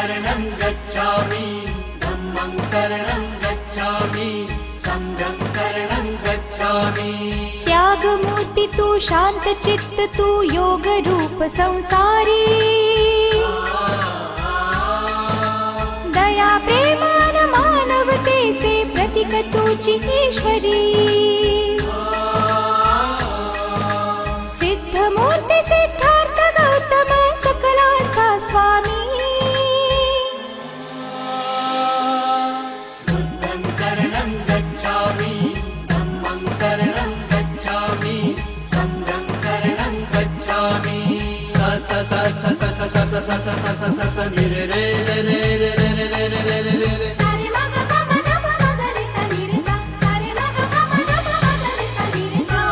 शरणं गच्छामि धम्मं शरणं गच्छामि संघं शरणं गच्छामि। त्यागमूर्ति तू शांत चित्त तू योग रूप संसारी दया प्रेमान मानवतेचे प्रतीक तुझी ईश्वरी सिद्धमूर्ती सिद्धार्थ गौतम सकलांचा स्वामी बुद्धं शरणं गच्छामि धम्मं शरणं गच्छामि संघं शरणं गच्छामि। स स स स स स स स स स स स नि रे रे रे रे रे रे रे रे रे रे रे रे सारे मग ग म ग म ग रे सा नि रे सा सारे मग ग म ग म ग रे सा नि रे सा।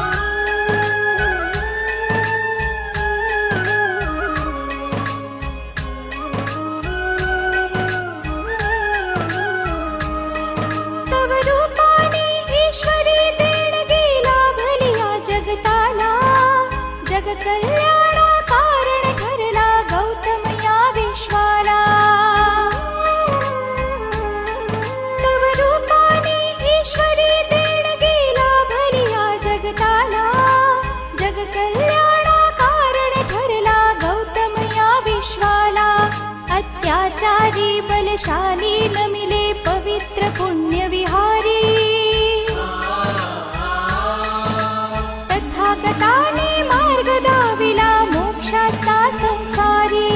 तव रूपाने ईश्वरी देणगी लाभलिया जगताला जग कल्याणा कारण ठरला गौतम या विश्वाला। तव रूपाने ईश्वरी देणगी लाभलिया जगताला जग कल्याणा कारण ठरला गौतम या विश्वाला। अत्याचारी बलशाली नमिले पवित्र पुण्य विहारी तथागताने मार्ग दाविला मोक्षाचा संसारी।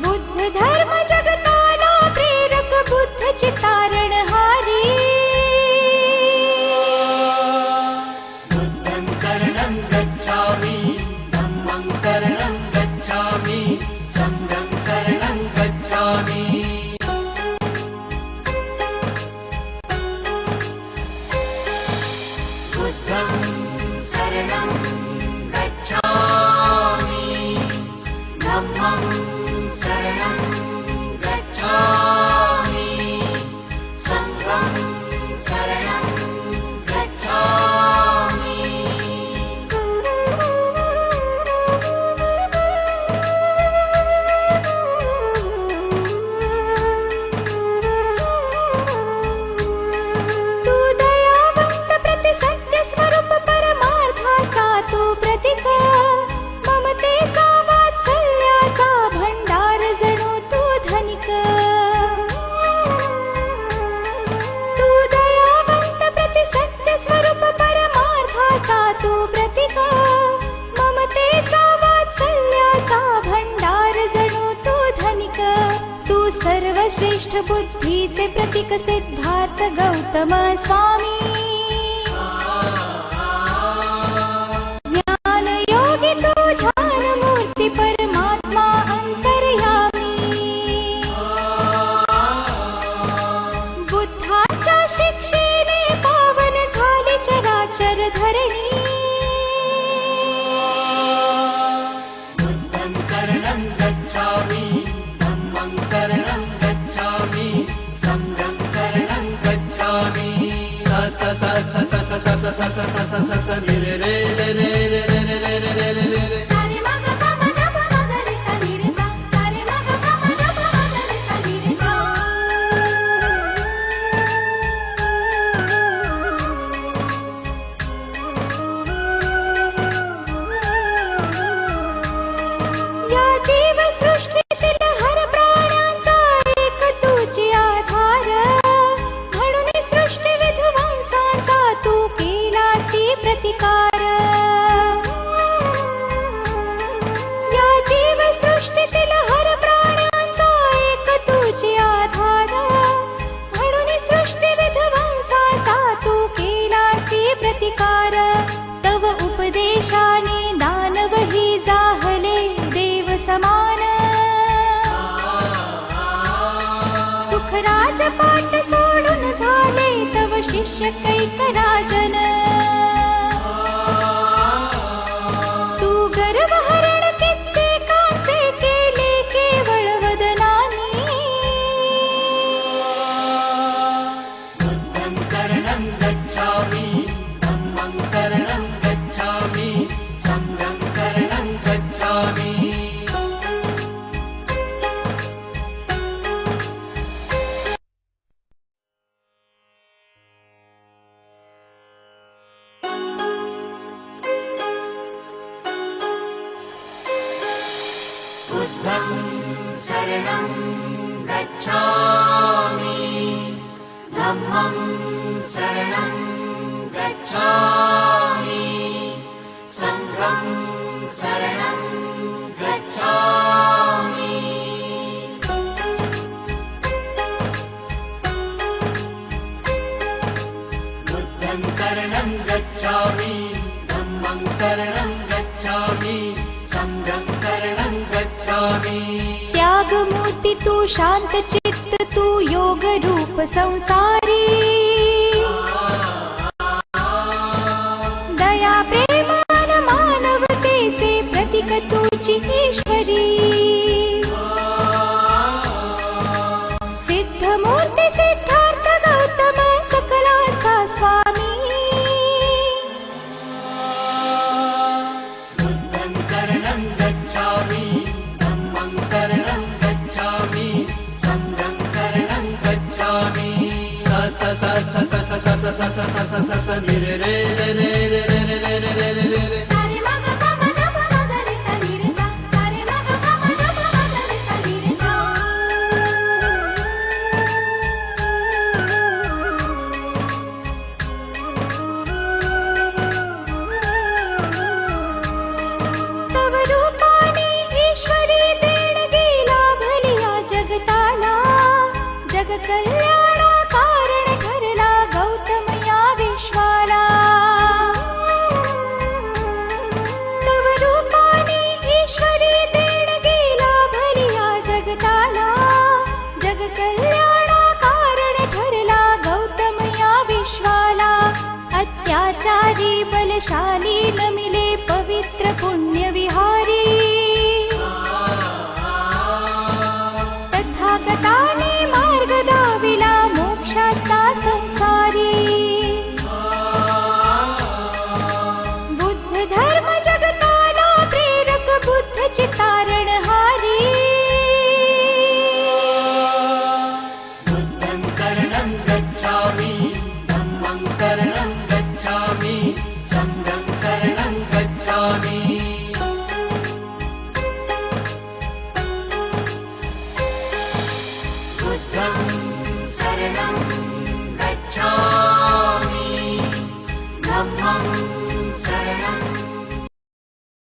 बुद्ध धर्म जगताला प्रेरक बुद्ध चितारणहारी बुद्धं शरणं गच्छामि धम्मं शरणं गच्छामि संघं शरणं गच्छामि। बुद्धं शरणं गच्छामि धम्मं शरणं गच्छामि संघं शरणं गच्छामि। तू दयावंत प्रति सत्य स्वरूप परमार्थाचा तू प्रतीक ममतेचा वात्सल्याचा भंडार जणू तू धनिक। तू दयावंत प्रति सत्य स्वरूप परमार्थाचा तू प्रतीक ममतेचा वात्सल्याचा भंडार जणू तू धनिक। तू सर्वश्रेष्ठ बुद्धीचे प्रतीक सिद्धार्थ गौतम स्वामी ज्ञान योगी तू ध्यान मूर्ती परमात्मा अंतर्यामी। बुद्धाच्या शिक्षेने पावन झाली चराचर धरणी बुद्धं शरणं गच्छामि धम्मं शरणं गच्छामि संघं शरणं गच्छामि। स स स स स स स स स स स स नि रे रे रे रे रे रे रे रे रे रे रे। सारे मग ग म ग म ग रे सा नि रे सा सारे मग ग म ग म ग रे सा नि रे सा। या जीव सृष्टीतील हर प्राण्यांचा एक तुझी आधार म्हणून सृष्टी विध्वंसाचा तू केलासी प्रतिकार। या जीव सृष्टीतील हर प्राण्यांचा एक तुझी आधार म्हणून सृष्टी विध्वंसाचा तू केलासी प्रतिकार। तव उपदेशाने दानवही जाहले देव समान सुख राजपाट सोडून झाले तव शिष्य कैक राजन। तू गर्वहरण कित्येकाचे केले केवळ वदनानी बुद्धं शरणं गच्छामि धम्मं शरणं गच्छामि संघं शरणं गच्छामि। शरणं गच्छामि धम्मं शरणं गच्छामि संघं शरणं गच्छामि बुद्धं शरणं गच्छामि धम्मं शरणं गच्छामि संघं शरणं गच्छामि त्याग मूर्ति तू शांत चित्त तू योग रूप संसारी दया प्रेमान मानवतेचे प्रतीक तुझी ईश्वरी सिद्ध मूर्ती सिद्धार्थ गौतम सकलांचा स्वामी बुद्धं शरणं गच्छामि धम्मं शरणं गच्छामि संघं शरणं गच्छामि स स स स स स स स स स स स नि रे रे रे रे रे रे रे रे रे रे रे रे सारे मग पम नम मग रे सा नि रे सा सारे मग पम नम मग रे सा नि रे सा तव रूपाने ईश्वरी देणगी लाभलिया जगताला जग कल्याणा कारण ठरला गौतम या विश्वाला तव रूपाने ईश्वरी देणगी लाभलिया जगताला जग कल्याणा कारण ठरला गौतम या विश्वाला अत्याचारी बलशाली नमिले पवित्र पुण्य विहारी तथागताने मार्ग दाविला मोक्षाचा संसारी बुद्ध धर्म जगताला प्रेरक बुद्ध चितारणहारी बुद्धं शरणं गच्छामि धम्मं शरणं गच्छामि संघं शरणं गच्छामि